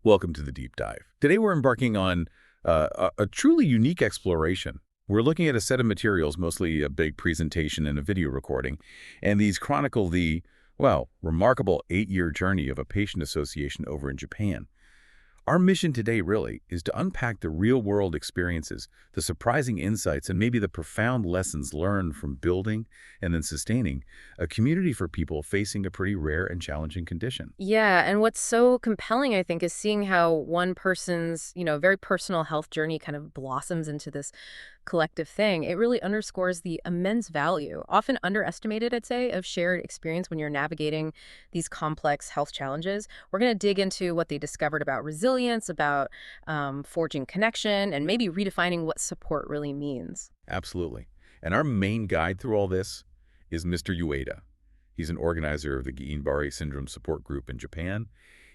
Welcome to the Deep Dive. Today we're embarking on a truly unique exploration. We're looking at a set of materials, mostly a big presentation and a video recording, and these chronicle the, well, remarkable 8-year journey of a patient association over in Japan. Our mission today really is to unpack the real-world experiences, the surprising insights, and maybe the profound lessons learned from building and then sustaining a community for people facing a pretty rare and challenging condition. Yeah, and what's so compelling, I think, is seeing how one person's, very personal health journey kind of blossoms into this collective thing. It really underscores the immense value, often underestimated, I'd say, of shared experience when you're navigating these complex health challenges. We're going to dig into what they discovered about resilience, about forging connection, and maybe redefining what support really means. Absolutely. And our main guide through all this is Mr. Ueda. He's an organizer of the Guillain-Barré syndrome support group in Japan.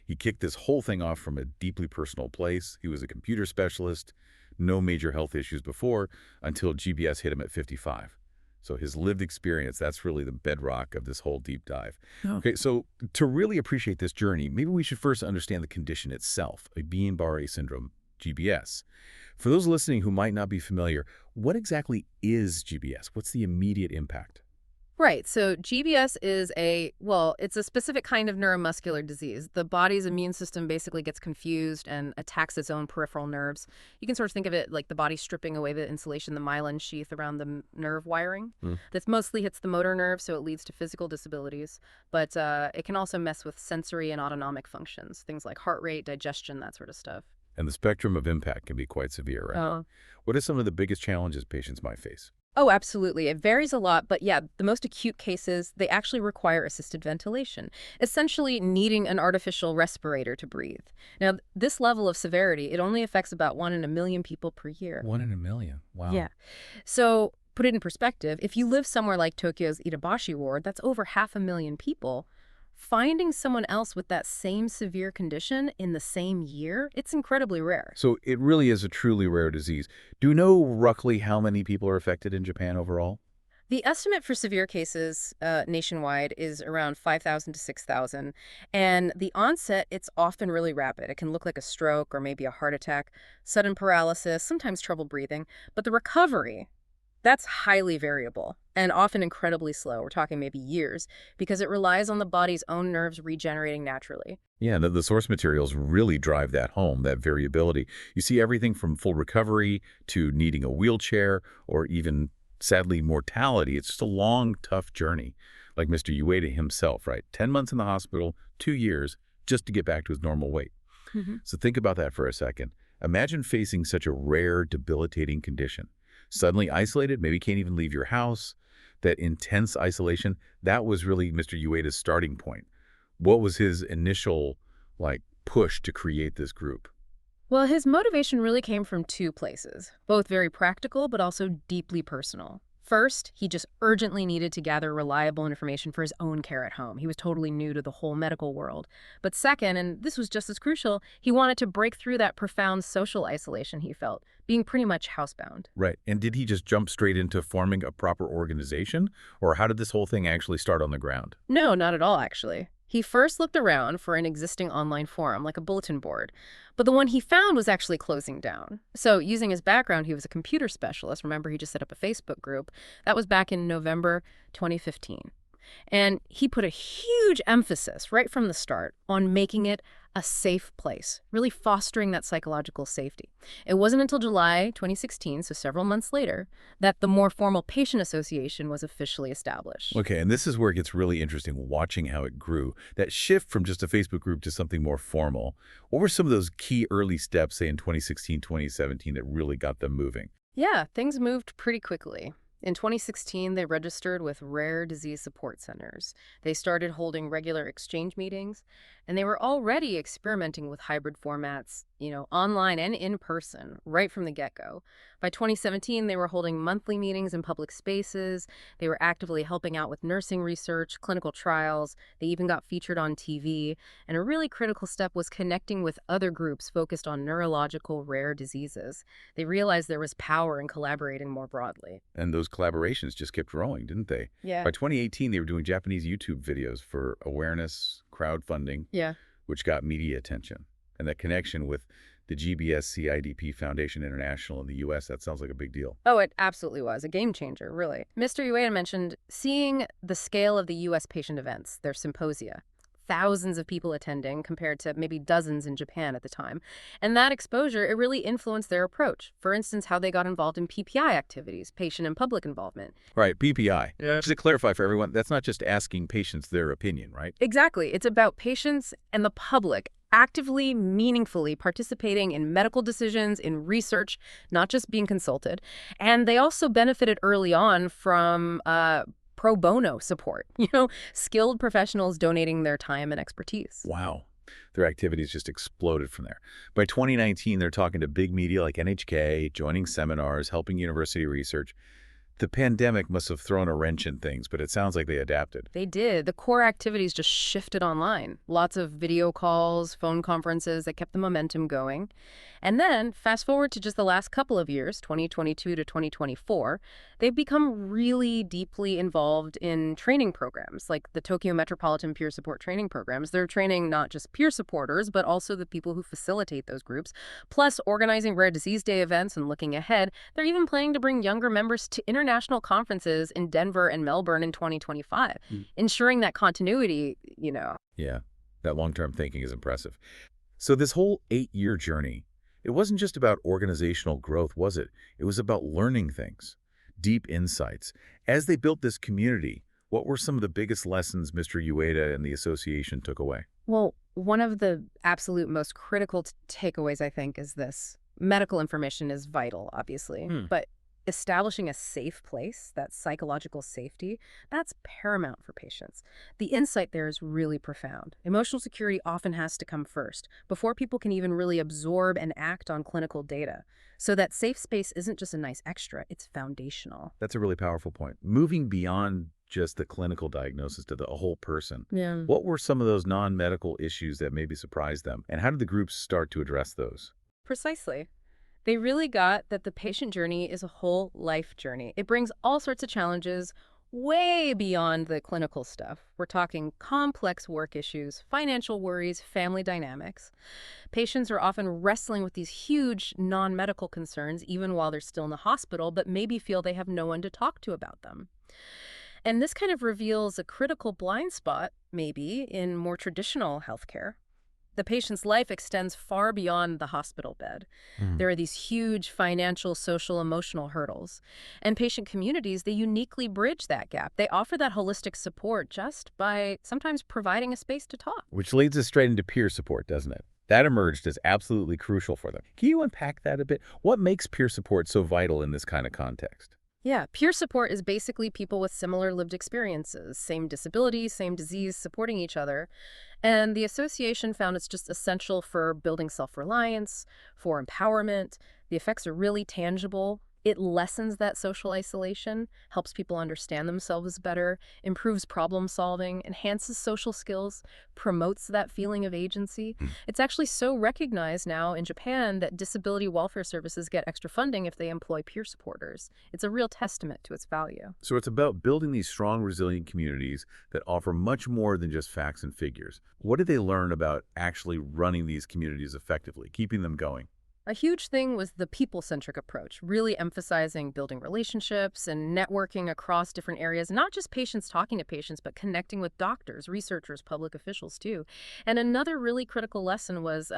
He kicked this whole thing off from a deeply personal place. He was a computer specialist, no major health issues before, until GBS hit him at 55. So his lived experience, that's really the bedrock of this whole deep dive. Oh. Okay, so to really appreciate this journey, maybe we should first understand the condition itself, a Guillain-Barré syndrome, GBS. For those listening who might not be familiar, what exactly is GBS? What's the immediate impact? Right. So GBS is it's a specific kind of neuromuscular disease. The body's immune system basically gets confused and attacks its own peripheral nerves. You can sort of think of it like the body stripping away the insulation, the myelin sheath around the nerve wiring. This mostly hits the motor nerve, so it leads to physical disabilities. But it can also mess with sensory and autonomic functions, things like heart rate, digestion, that sort of stuff. And the spectrum of impact can be quite severe, right? Oh. What are some of the biggest challenges patients might face? Oh, absolutely. It varies a lot, but yeah, the most acute cases, they actually require assisted ventilation, essentially needing an artificial respirator to breathe. Now, this level of severity, it only affects about 1 in a million people per year. 1 in a million. Wow. Yeah. So, put it in perspective, if you live somewhere like Tokyo's Itabashi ward, that's over 500,000 people. Finding someone else with that same severe condition in the same year, it's incredibly rare. So it really is a truly rare disease. Do you know roughly how many people are affected in Japan overall? The estimate for severe cases nationwide is around 5,000 to 6,000. And the onset, it's often really rapid. It can look like a stroke or maybe a heart attack, sudden paralysis, sometimes trouble breathing. But the recovery, that's highly variable and often incredibly slow. We're talking maybe years because it relies on the body's own nerves regenerating naturally. Yeah, the source materials really drive that home, that variability. You see everything from full recovery to needing a wheelchair or even, sadly, mortality. It's just a long, tough journey. Like Mr. Ueda himself, right? 10 months in the hospital, 2 years, just to get back to his normal weight. So think about that for a second. Imagine facing such a rare, debilitating condition. Suddenly isolated, maybe can't even leave your house. That intense isolation, that was really Mr. Ueda's starting point. What was his initial, push to create this group? Well, his motivation really came from two places, both very practical but also deeply personal. First, he just urgently needed to gather reliable information for his own care at home. He was totally new to the whole medical world. But second, and this was just as crucial, he wanted to break through that profound social isolation he felt, being pretty much housebound. Right. And did he just jump straight into forming a proper organization? Or how did this whole thing actually start on the ground? No, not at all, actually. He first looked around for an existing online forum, like a bulletin board, but the one he found was actually closing down. So using his background, he was a computer specialist. Remember, he just set up a Facebook group. That was back in November 2015. And he put a huge emphasis right from the start on making it a safe place, really fostering that psychological safety. It wasn't until July 2016, so several months later, that the more formal patient association was officially established. Okay, and this is where it gets really interesting, watching how it grew. That shift from just a Facebook group to something more formal. What were some of those key early steps, say in 2016, 2017, that really got them moving? Yeah, things moved pretty quickly. In 2016, they registered with rare disease support centers. They started holding regular exchange meetings, and they were already experimenting with hybrid formats, online and in person, right from the get-go. By 2017, they were holding monthly meetings in public spaces. They were actively helping out with nursing research, clinical trials. They even got featured on TV. And a really critical step was connecting with other groups focused on neurological rare diseases. They realized there was power in collaborating more broadly. And those collaborations just kept growing, didn't they? Yeah. By 2018, they were doing Japanese YouTube videos for awareness, crowdfunding, Yeah. which got media attention. And that connection with the GBS-CIDP Foundation International in the U.S., that sounds like a big deal. Oh, it absolutely was. A game changer, really. Mr. Ueda mentioned seeing the scale of the U.S. patient events, their symposia. Thousands of people attending compared to maybe dozens in Japan at the time. And that exposure, it really influenced their approach. For instance, how they got involved in PPI activities, patient and public involvement. Right, PPI. Yeah. Just to clarify for everyone, that's not just asking patients their opinion, right? Exactly. It's about patients and the public actively, meaningfully participating in medical decisions, in research, not just being consulted. And they also benefited early on from pro bono support, skilled professionals donating their time and expertise. Wow. Their activities just exploded from there. By 2019, they're talking to big media like NHK, joining seminars, helping university research. The pandemic must have thrown a wrench in things, but it sounds like they adapted. They did. The core activities just shifted online. Lots of video calls, phone conferences that kept the momentum going. And then, fast forward to just the last couple of years, 2022 to 2024, they've become really deeply involved in training programs, like the Tokyo Metropolitan Peer Support Training Programs. They're training not just peer supporters, but also the people who facilitate those groups, plus organizing Rare Disease Day events and looking ahead. They're even planning to bring younger members to international conferences in Denver and Melbourne in 2025, ensuring that continuity. Yeah, that long-term thinking is impressive. So this whole 8-year journey, it wasn't just about organizational growth, was it? It was about learning things, deep insights. As they built this community, what were some of the biggest lessons Mr. Ueda and the association took away? Well, one of the absolute most critical takeaways, I think, is this. Medical information is vital, obviously, but establishing a safe place, that psychological safety, that's paramount for patients. The insight there is really profound. Emotional security often has to come first, before people can even really absorb and act on clinical data. So that safe space isn't just a nice extra, it's foundational. That's a really powerful point. Moving beyond just the clinical diagnosis to the whole person. Yeah. What were some of those non-medical issues that maybe surprised them? And how did the groups start to address those? Precisely. They really got that the patient journey is a whole life journey. It brings all sorts of challenges way beyond the clinical stuff. We're talking complex work issues, financial worries, family dynamics. Patients are often wrestling with these huge non-medical concerns even while they're still in the hospital, but maybe feel they have no one to talk to about them. And this kind of reveals a critical blind spot, maybe, in more traditional healthcare. The patient's life extends far beyond the hospital bed. There are these huge financial, social, emotional hurdles. And patient communities, they uniquely bridge that gap. They offer that holistic support just by sometimes providing a space to talk. Which leads us straight into peer support, doesn't it? That emerged as absolutely crucial for them. Can you unpack that a bit? What makes peer support so vital in this kind of context? Yeah, peer support is basically people with similar lived experiences, same disability, same disease, supporting each other. And the association found it's just essential for building self-reliance, for empowerment. The effects are really tangible. It lessens that social isolation, helps people understand themselves better, improves problem solving, enhances social skills, promotes that feeling of agency. It's actually so recognized now in Japan that disability welfare services get extra funding if they employ peer supporters. It's a real testament to its value. So it's about building these strong, resilient communities that offer much more than just facts and figures. What did they learn about actually running these communities effectively, keeping them going? A huge thing was the people-centric approach, really emphasizing building relationships and networking across different areas, not just patients talking to patients, but connecting with doctors, researchers, public officials too. And another really critical lesson was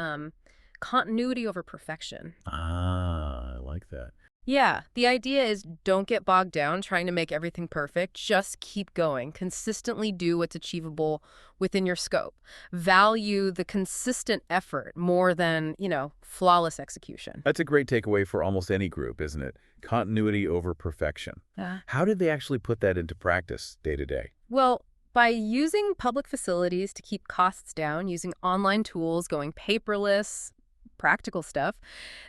continuity over perfection. Ah, I like that. Yeah, the idea is don't get bogged down trying to make everything perfect. Just keep going. Consistently do what's achievable within your scope. Value the consistent effort more than, flawless execution. That's a great takeaway for almost any group, isn't it? Continuity over perfection. How did they actually put that into practice day to day? Well, by using public facilities to keep costs down, using online tools, going paperless, practical stuff,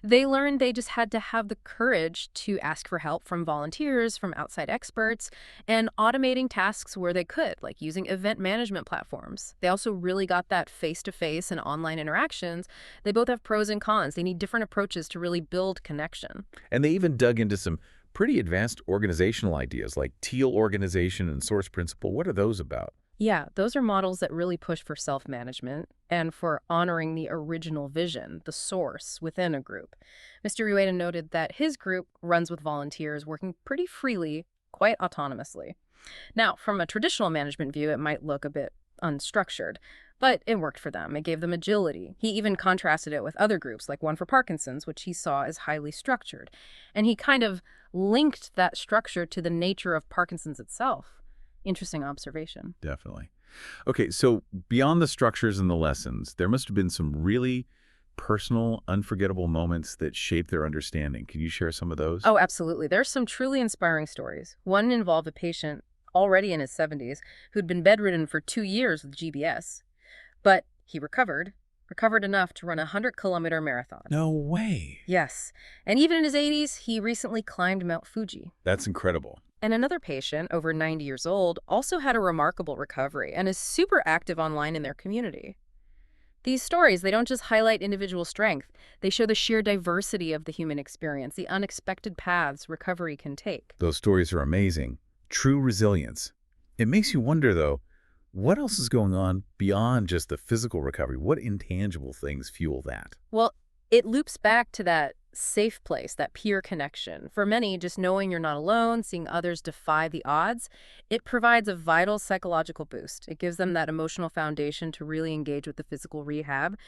they learned they just had to have the courage to ask for help from volunteers, from outside experts, and automating tasks where they could, like using event management platforms. They also really got that face-to-face and online interactions. They both have pros and cons. They need different approaches to really build connection. And they even dug into some pretty advanced organizational ideas like teal organization and source principle. What are those about? Yeah, those are models that really push for self-management and for honoring the original vision, the source within a group. Mr. Ueda noted that his group runs with volunteers working pretty freely, quite autonomously. Now, from a traditional management view, it might look a bit unstructured, but it worked for them. It gave them agility. He even contrasted it with other groups, like one for Parkinson's, which he saw as highly structured. And he kind of linked that structure to the nature of Parkinson's itself. Interesting observation. Definitely. Okay, so beyond the structures and the lessons, there must have been some really personal, unforgettable moments that shaped their understanding. Can you share some of those? Oh, absolutely. There's some truly inspiring stories. One involved a patient already in his 70s who'd been bedridden for 2 years with GBS, but he recovered enough to run a 100-kilometer marathon. No way. Yes, and even in his 80s, he recently climbed Mount Fuji. That's incredible. And another patient, over 90 years old, also had a remarkable recovery and is super active online in their community. These stories, they don't just highlight individual strength, they show the sheer diversity of the human experience, the unexpected paths recovery can take. Those stories are amazing. True resilience. It makes you wonder, though, what else is going on beyond just the physical recovery? What intangible things fuel that? Well, it loops back to that safe place, that peer connection. For many, just knowing you're not alone, seeing others defy the odds, it provides a vital psychological boost. It gives them that emotional foundation to really engage with the physical rehab.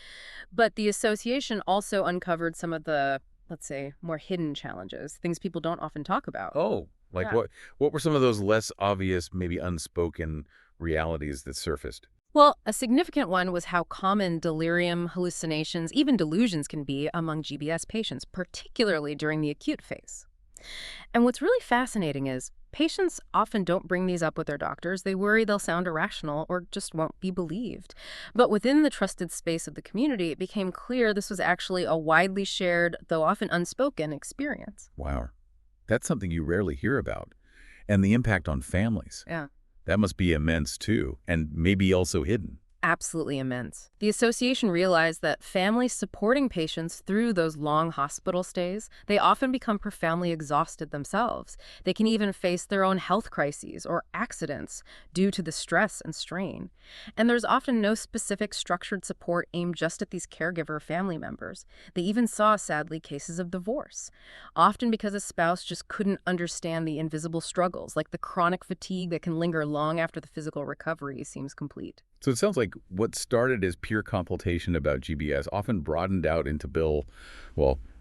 But the association also uncovered some of the, let's say, more hidden challenges, things people don't often talk about. Oh, like Yeah. what were some of those less obvious, maybe unspoken realities that surfaced? Well, a significant one was how common delirium, hallucinations, even delusions can be among GBS patients, particularly during the acute phase. And what's really fascinating is patients often don't bring these up with their doctors. They worry they'll sound irrational or just won't be believed. But within the trusted space of the community, it became clear this was actually a widely shared, though often unspoken, experience. Wow. That's something you rarely hear about. And the impact on families. Yeah. That must be immense, too, and maybe also hidden. Absolutely immense. The association realized that families supporting patients through those long hospital stays, they often become profoundly exhausted themselves. They can even face their own health crises or accidents due to the stress and strain. And there's often no specific structured support aimed just at these caregiver family members. They even saw, sadly, cases of divorce, often because a spouse just couldn't understand the invisible struggles, like the chronic fatigue that can linger long after the physical recovery seems complete. So it sounds like what started as pure consultation about GBS often broadened out into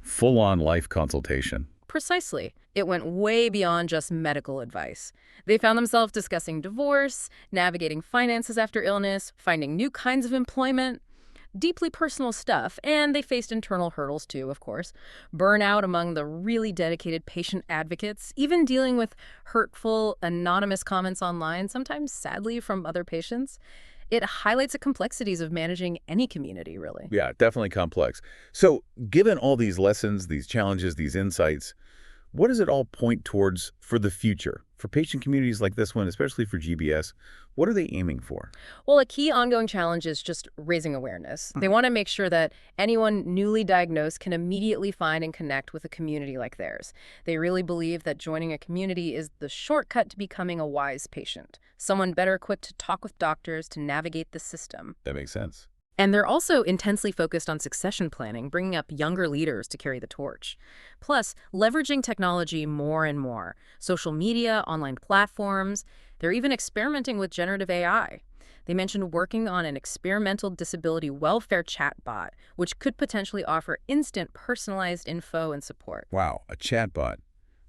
full-on life consultation. Precisely. It went way beyond just medical advice. They found themselves discussing divorce, navigating finances after illness, finding new kinds of employment, deeply personal stuff, and they faced internal hurdles too, of course. Burnout among the really dedicated patient advocates, even dealing with hurtful, anonymous comments online, sometimes sadly from other patients. It highlights the complexities of managing any community, really. Yeah, definitely complex. So given all these lessons, these challenges, these insights, what does it all point towards for the future? For patient communities like this one, especially for GBS, what are they aiming for? Well, a key ongoing challenge is just raising awareness. They want to make sure that anyone newly diagnosed can immediately find and connect with a community like theirs. They really believe that joining a community is the shortcut to becoming a wise patient, someone better equipped to talk with doctors to navigate the system. That makes sense. And they're also intensely focused on succession planning, bringing up younger leaders to carry the torch. Plus, leveraging technology more and more. Social media, online platforms. They're even experimenting with generative AI. They mentioned working on an experimental disability welfare chatbot, which could potentially offer instant personalized info and support. Wow, a chatbot.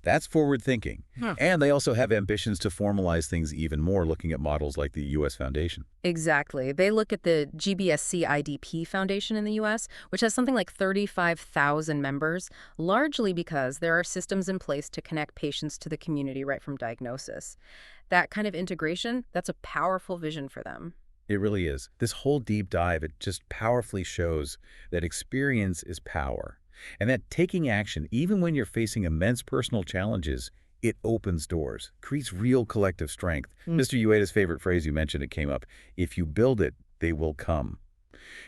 That's forward thinking. Hmm. And they also have ambitions to formalize things even more, looking at models like the U.S. Foundation. Exactly. They look at the GBSC IDP Foundation in the U.S., which has something like 35,000 members, largely because there are systems in place to connect patients to the community right from diagnosis. That kind of integration, that's a powerful vision for them. It really is. This whole deep dive, it just powerfully shows that experience is power. And that taking action, even when you're facing immense personal challenges, it opens doors, creates real collective strength. Mr. Ueda's favorite phrase, you mentioned it came up, if you build it, they will come.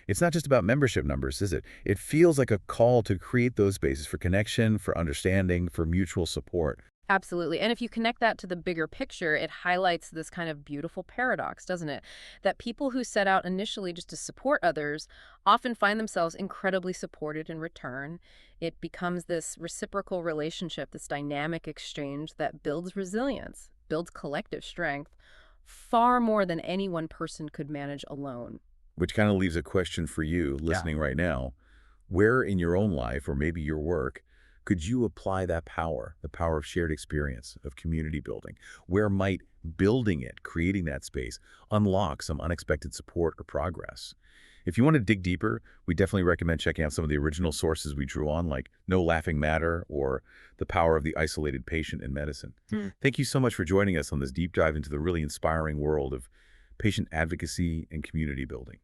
It's not just about membership numbers, is it? It feels like a call to create those spaces for connection, for understanding, for mutual support. Absolutely. And if you connect that to the bigger picture, it highlights this kind of beautiful paradox, doesn't it? That people who set out initially just to support others often find themselves incredibly supported in return. It becomes this reciprocal relationship, this dynamic exchange that builds resilience, builds collective strength, far more than any one person could manage alone. Which kind of leaves a question for you Yeah. listening right now. Where in your own life or maybe your work could you apply that power, the power of shared experience, of community building? Where might building it, creating that space, unlock some unexpected support or progress? If you want to dig deeper, we definitely recommend checking out some of the original sources we drew on, like No Laughing Matter or The Power of the Isolated Patient in Medicine. Thank you so much for joining us on this deep dive into the really inspiring world of patient advocacy and community building.